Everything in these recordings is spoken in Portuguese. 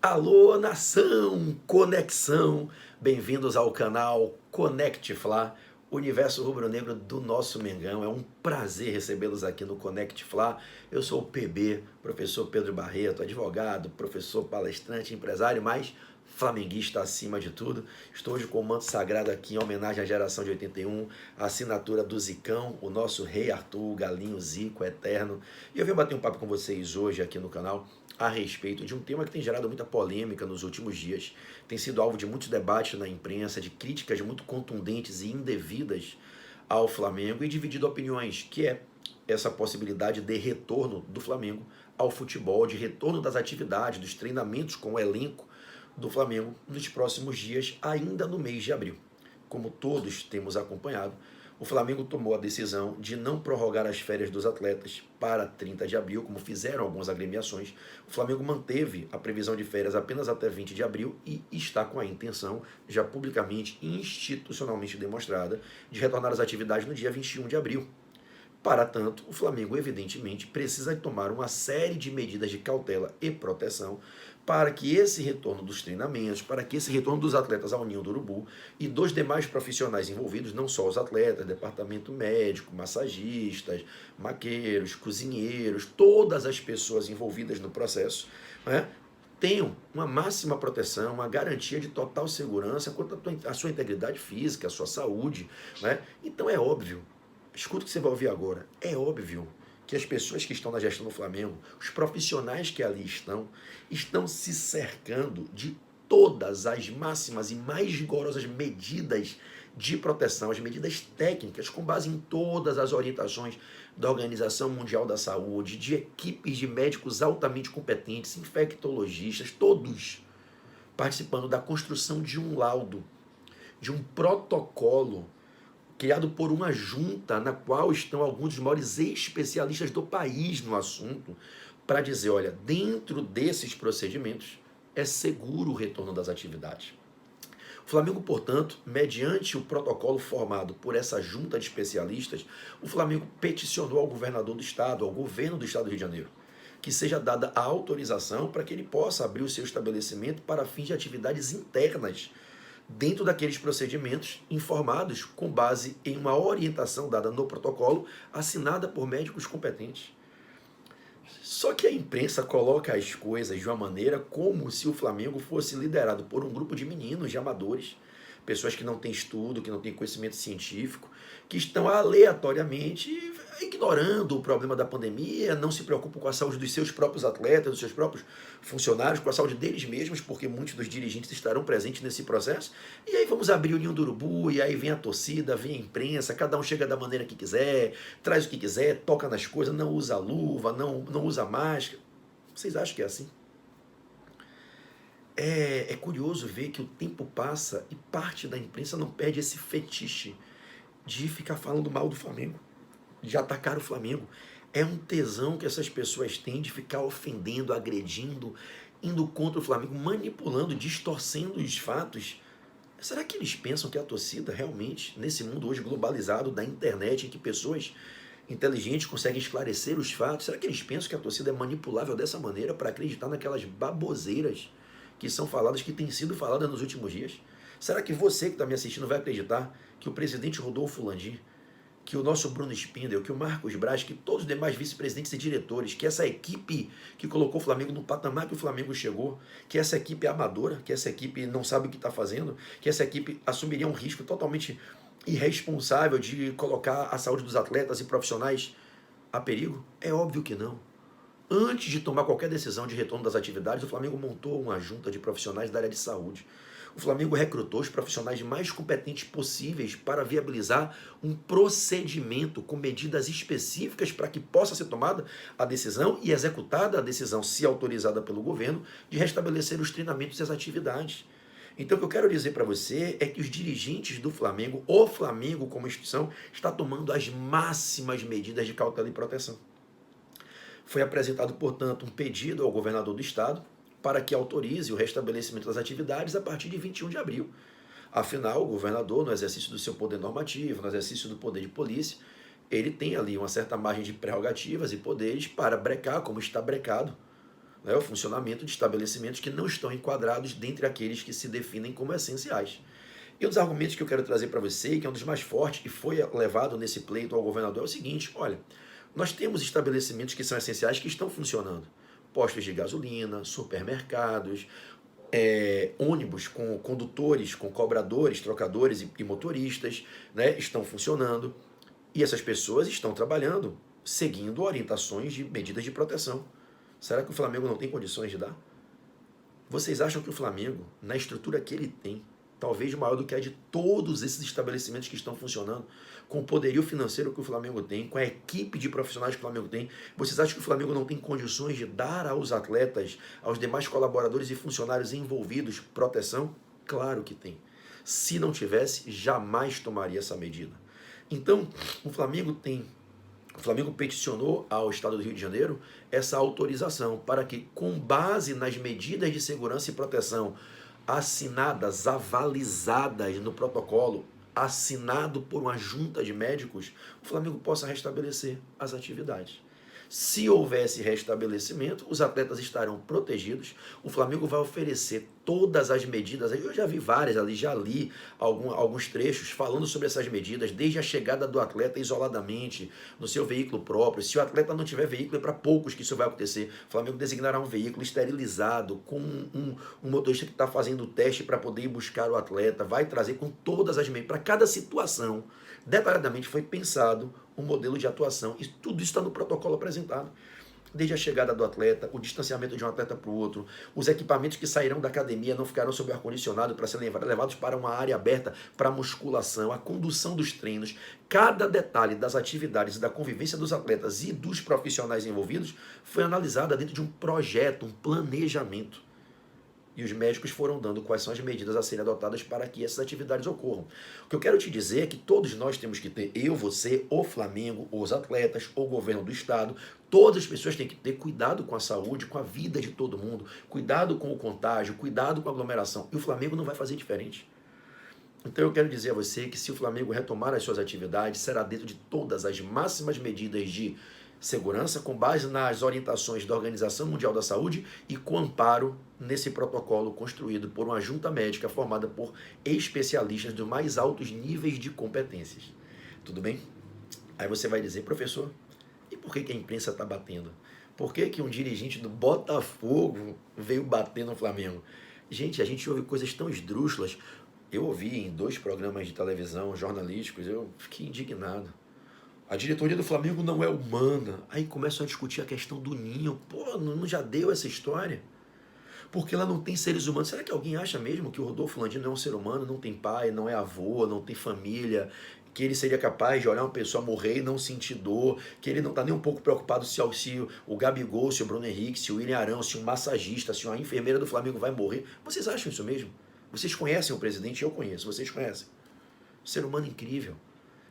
Alô, nação, conexão, bem-vindos ao canal Conect Fla, universo rubro-negro do nosso Mengão. É um prazer recebê-los aqui no Conect Fla. Eu sou o PB, professor Pedro Barreto, advogado, professor, palestrante, empresário, mas flamenguista acima de tudo. Estou hoje com o manto sagrado aqui em homenagem à geração de 81, a assinatura do Zicão, o nosso rei Arthur, o galinho Zico eterno. E eu venho bater um papo com vocês hoje aqui no canal a respeito de um tema que tem gerado muita polêmica nos últimos dias, tem sido alvo de muitos debates na imprensa, de críticas muito contundentes e indevidas ao Flamengo e dividido opiniões, que é essa possibilidade de retorno do Flamengo ao futebol, de retorno das atividades, dos treinamentos com o elenco do Flamengo nos próximos dias, ainda no mês de abril. Como todos temos acompanhado, o Flamengo tomou a decisão de não prorrogar as férias dos atletas para 30 de abril, como fizeram algumas agremiações. O Flamengo manteve a previsão de férias apenas até 20 de abril e está com a intenção, já publicamente e institucionalmente demonstrada, de retornar às atividades no dia 21 de abril. Para tanto, o Flamengo, evidentemente, precisa tomar uma série de medidas de cautela e proteção para que esse retorno dos treinamentos, para que esse retorno dos atletas ao Ninho do Urubu e dos demais profissionais envolvidos, não só os atletas, departamento médico, massagistas, maqueiros, cozinheiros, todas as pessoas envolvidas no processo, né, tenham uma máxima proteção, uma garantia de total segurança quanto à sua integridade física, à sua saúde. Né? Então é óbvio, escuta o que você vai ouvir agora, é óbvio que as pessoas que estão na gestão do Flamengo, os profissionais que ali estão se cercando de todas as máximas e mais rigorosas medidas de proteção, as medidas técnicas, com base em todas as orientações da Organização Mundial da Saúde, de equipes de médicos altamente competentes, infectologistas, todos participando da construção de um laudo, de um protocolo criado por uma junta na qual estão alguns dos maiores especialistas do país no assunto, para dizer, olha, dentro desses procedimentos é seguro o retorno das atividades. O Flamengo, portanto, mediante o protocolo formado por essa junta de especialistas, o Flamengo peticionou ao governador do estado, ao governo do estado do Rio de Janeiro, que seja dada a autorização para que ele possa abrir o seu estabelecimento para fins de atividades internas, dentro daqueles procedimentos informados com base em uma orientação dada no protocolo, assinada por médicos competentes. Só que a imprensa coloca as coisas de uma maneira como se o Flamengo fosse liderado por um grupo de meninos, de amadores, pessoas que não têm estudo, que não têm conhecimento científico, que estão aleatoriamente ignorando o problema da pandemia, não se preocupam com a saúde dos seus próprios atletas, dos seus próprios funcionários, com a saúde deles mesmos, porque muitos dos dirigentes estarão presentes nesse processo. E aí vamos abrir o Ninho do Urubu, e aí vem a torcida, vem a imprensa, cada um chega da maneira que quiser, traz o que quiser, toca nas coisas, não usa luva, não usa máscara. Vocês acham que é assim? É curioso ver que o tempo passa e parte da imprensa não perde esse fetiche de ficar falando mal do Flamengo, de atacar o Flamengo. É um tesão que essas pessoas têm de ficar ofendendo, agredindo, indo contra o Flamengo, manipulando, distorcendo os fatos. Será que eles pensam que a torcida realmente, nesse mundo hoje globalizado da internet, em que pessoas inteligentes conseguem esclarecer os fatos, será que eles pensam que a torcida é manipulável dessa maneira para acreditar naquelas baboseiras que são faladas, que têm sido faladas nos últimos dias? Será que você que está me assistindo vai acreditar que o presidente Rodolfo Landim, que o nosso Bruno Spindel, que o Marcos Braz, que todos os demais vice-presidentes e diretores, que essa equipe que colocou o Flamengo no patamar que o Flamengo chegou, que essa equipe é amadora, que essa equipe não sabe o que está fazendo, que essa equipe assumiria um risco totalmente irresponsável de colocar a saúde dos atletas e profissionais a perigo? É óbvio que não. Antes de tomar qualquer decisão de retorno das atividades, o Flamengo montou uma junta de profissionais da área de saúde. O Flamengo recrutou os profissionais mais competentes possíveis para viabilizar um procedimento com medidas específicas para que possa ser tomada a decisão e executada a decisão, se autorizada pelo governo, de restabelecer os treinamentos e as atividades. Então, o que eu quero dizer para você é que os dirigentes do Flamengo, o Flamengo como instituição, está tomando as máximas medidas de cautela e proteção. Foi apresentado, portanto, um pedido ao governador do estado para que autorize o restabelecimento das atividades a partir de 21 de abril. Afinal, o governador, no exercício do seu poder normativo, no exercício do poder de polícia, ele tem ali uma certa margem de prerrogativas e poderes para brecar, como está brecado, né, o funcionamento de estabelecimentos que não estão enquadrados dentre aqueles que se definem como essenciais. E um dos argumentos que eu quero trazer para você, que é um dos mais fortes e foi levado nesse pleito ao governador, é o seguinte: olha, nós temos estabelecimentos que são essenciais que estão funcionando. Postos de gasolina, supermercados, ônibus com condutores, com cobradores, trocadores e motoristas, né, estão funcionando. E essas pessoas estão trabalhando seguindo orientações de medidas de proteção. Será que o Flamengo não tem condições de dar? Vocês acham que o Flamengo, na estrutura que ele tem, talvez maior do que a de todos esses estabelecimentos que estão funcionando, com o poderio financeiro que o Flamengo tem, com a equipe de profissionais que o Flamengo tem, vocês acham que o Flamengo não tem condições de dar aos atletas, aos demais colaboradores e funcionários envolvidos proteção? Claro que tem. Se não tivesse, jamais tomaria essa medida. Então, o Flamengo peticionou ao Estado do Rio de Janeiro essa autorização para que, com base nas medidas de segurança e proteção assinadas, avalizadas no protocolo, assinado por uma junta de médicos, o Flamengo possa restabelecer as atividades. Se houvesse restabelecimento, os atletas estarão protegidos. O Flamengo vai oferecer todas as medidas. Eu já vi várias ali, já li alguns trechos falando sobre essas medidas, desde a chegada do atleta isoladamente, no seu veículo próprio. Se o atleta não tiver veículo, é para poucos que isso vai acontecer. O Flamengo designará um veículo esterilizado, com um motorista que está fazendo o teste para poder ir buscar o atleta, vai trazer com todas as medidas. Para cada situação, detalhadamente foi pensado um modelo de atuação, e tudo isso está no protocolo apresentado. Desde a chegada do atleta, o distanciamento de um atleta para o outro, os equipamentos que sairão da academia não ficarão sob ar-condicionado para serem levados para uma área aberta para musculação, a condução dos treinos, cada detalhe das atividades e da convivência dos atletas e dos profissionais envolvidos foi analisada dentro de um projeto, um planejamento. E os médicos foram dando quais são as medidas a serem adotadas para que essas atividades ocorram. O que eu quero te dizer é que todos nós temos que ter, eu, você, o Flamengo, os atletas, o governo do estado, todas as pessoas têm que ter cuidado com a saúde, com a vida de todo mundo, cuidado com o contágio, cuidado com a aglomeração. E o Flamengo não vai fazer diferente. Então eu quero dizer a você que se o Flamengo retomar as suas atividades, será dentro de todas as máximas medidas de segurança, com base nas orientações da Organização Mundial da Saúde e com amparo nesse protocolo construído por uma junta médica formada por especialistas dos mais altos níveis de competências. Tudo bem? Aí você vai dizer: professor, e por que a imprensa está batendo? Por que um dirigente do Botafogo veio bater no Flamengo? Gente, a gente ouve coisas tão esdrúxulas. Eu ouvi em 2 programas de televisão jornalísticos, eu fiquei indignado. A diretoria do Flamengo não é humana. Aí começam a discutir a questão do ninho. Pô, não já deu essa história? Porque ela não tem seres humanos. Será que alguém acha mesmo que o Rodolfo Landim não é um ser humano, não tem pai, não é avô, não tem família, que ele seria capaz de olhar uma pessoa morrer e não sentir dor, que ele não está nem um pouco preocupado se o Gabigol, se o Bruno Henrique, se o William Arão, se um massagista, se uma enfermeira do Flamengo vai morrer? Vocês acham isso mesmo? Vocês conhecem o presidente? Eu conheço. Vocês conhecem? Ser humano incrível.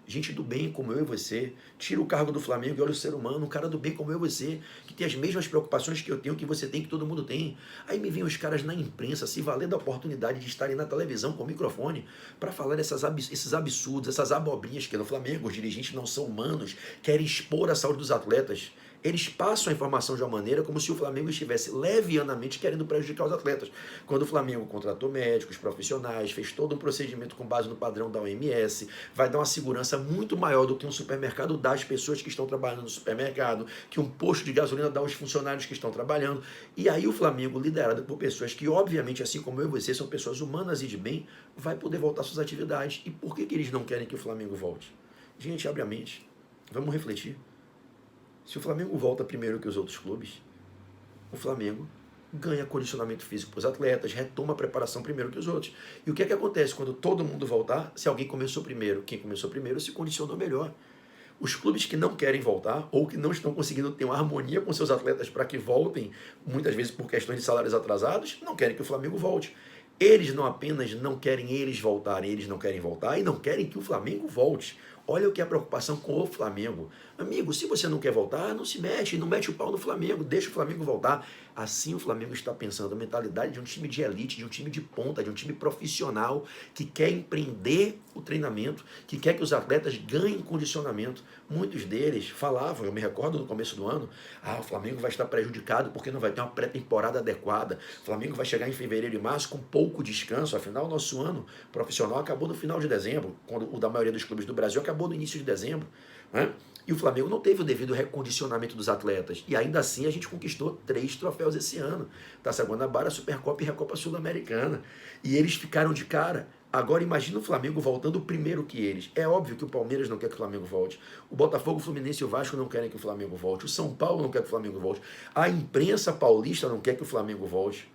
Gente do bem como eu e você, tira o cargo do Flamengo e olha o ser humano, um cara do bem como eu e você, que tem as mesmas preocupações que eu tenho, que você tem, que todo mundo tem. Aí me vêm os caras na imprensa se valer da oportunidade de estarem na televisão com o microfone para falar esses absurdos, essas abobrinhas que no Flamengo os dirigentes não são humanos, querem expor a saúde dos atletas. Eles passam a informação de uma maneira como se o Flamengo estivesse levianamente querendo prejudicar os atletas. Quando o Flamengo contratou médicos, profissionais, fez todo um procedimento com base no padrão da OMS, vai dar uma segurança muito maior do que um supermercado dá às pessoas que estão trabalhando no supermercado, que um posto de gasolina dá aos funcionários que estão trabalhando. E aí o Flamengo, liderado por pessoas que, obviamente, assim como eu e você, são pessoas humanas e de bem, vai poder voltar às suas atividades. E por que eles não querem que o Flamengo volte? Gente, abre a mente. Vamos refletir. Se o Flamengo volta primeiro que os outros clubes, o Flamengo ganha condicionamento físico para os atletas, retoma a preparação primeiro que os outros. E o que é que acontece quando todo mundo voltar? Se alguém começou primeiro, quem começou primeiro se condicionou melhor. Os clubes que não querem voltar ou que não estão conseguindo ter uma harmonia com seus atletas para que voltem, muitas vezes por questões de salários atrasados, não querem que o Flamengo volte. Eles não apenas não querem eles voltarem, eles não querem voltar e não querem que o Flamengo volte. Olha o que é a preocupação com o Flamengo. Amigo, se você não quer voltar, não se mexe, não mete o pau no Flamengo, deixa o Flamengo voltar. Assim o Flamengo está pensando, a mentalidade de um time de elite, de um time de ponta, de um time profissional, que quer empreender o treinamento, que quer que os atletas ganhem condicionamento. Muitos deles falavam, eu me recordo no começo do ano, o Flamengo vai estar prejudicado porque não vai ter uma pré-temporada adequada. O Flamengo vai chegar em fevereiro e março com pouco descanso, afinal nosso ano profissional acabou no final de dezembro, quando o da maioria dos clubes do Brasil acabou no início de dezembro, né? E o Flamengo não teve o devido recondicionamento dos atletas. E ainda assim a gente conquistou 3 troféus esse ano. Taça Guanabara, Supercopa e Recopa Sul-Americana. E eles ficaram de cara. Agora imagina o Flamengo voltando primeiro que eles. É óbvio que o Palmeiras não quer que o Flamengo volte. O Botafogo, o Fluminense e o Vasco não querem que o Flamengo volte. O São Paulo não quer que o Flamengo volte. A imprensa paulista não quer que o Flamengo volte.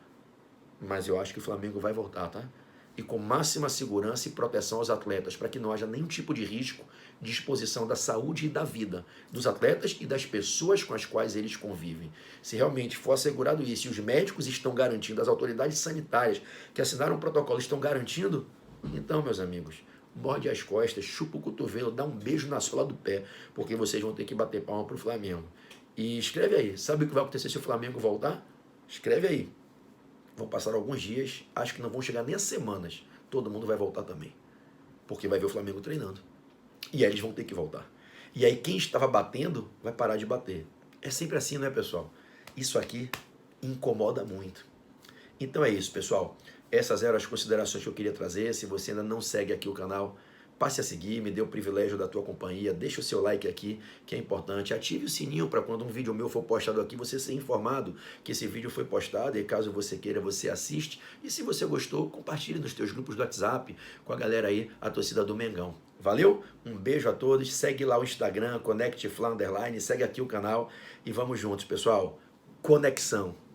Mas eu acho que o Flamengo vai voltar, tá? E com máxima segurança e proteção aos atletas, para que não haja nenhum tipo de risco de exposição da saúde e da vida dos atletas e das pessoas com as quais eles convivem. Se realmente for assegurado isso e os médicos estão garantindo, as autoridades sanitárias que assinaram o protocolo estão garantindo, então, meus amigos, morde as costas, chupa o cotovelo, dá um beijo na sola do pé, porque vocês vão ter que bater palma para o Flamengo. E escreve aí, sabe o que vai acontecer se o Flamengo voltar? Escreve aí. Vão passar alguns dias, acho que não vão chegar nem a semanas. Todo mundo vai voltar também. Porque vai ver o Flamengo treinando. E aí eles vão ter que voltar. E aí quem estava batendo vai parar de bater. É sempre assim, né, pessoal? Isso aqui incomoda muito. Então é isso, pessoal. Essas eram as considerações que eu queria trazer. Se você ainda não segue aqui o canal, passe a seguir, me dê o privilégio da tua companhia, deixa o seu like aqui, que é importante, ative o sininho para quando um vídeo meu for postado aqui, você ser informado que esse vídeo foi postado, e caso você queira, você assiste, e se você gostou, compartilhe nos teus grupos do WhatsApp, com a galera aí, a torcida do Mengão. Valeu? Um beijo a todos, segue lá o Instagram, ConnectFla_, segue aqui o canal, e vamos juntos, pessoal. Conexão.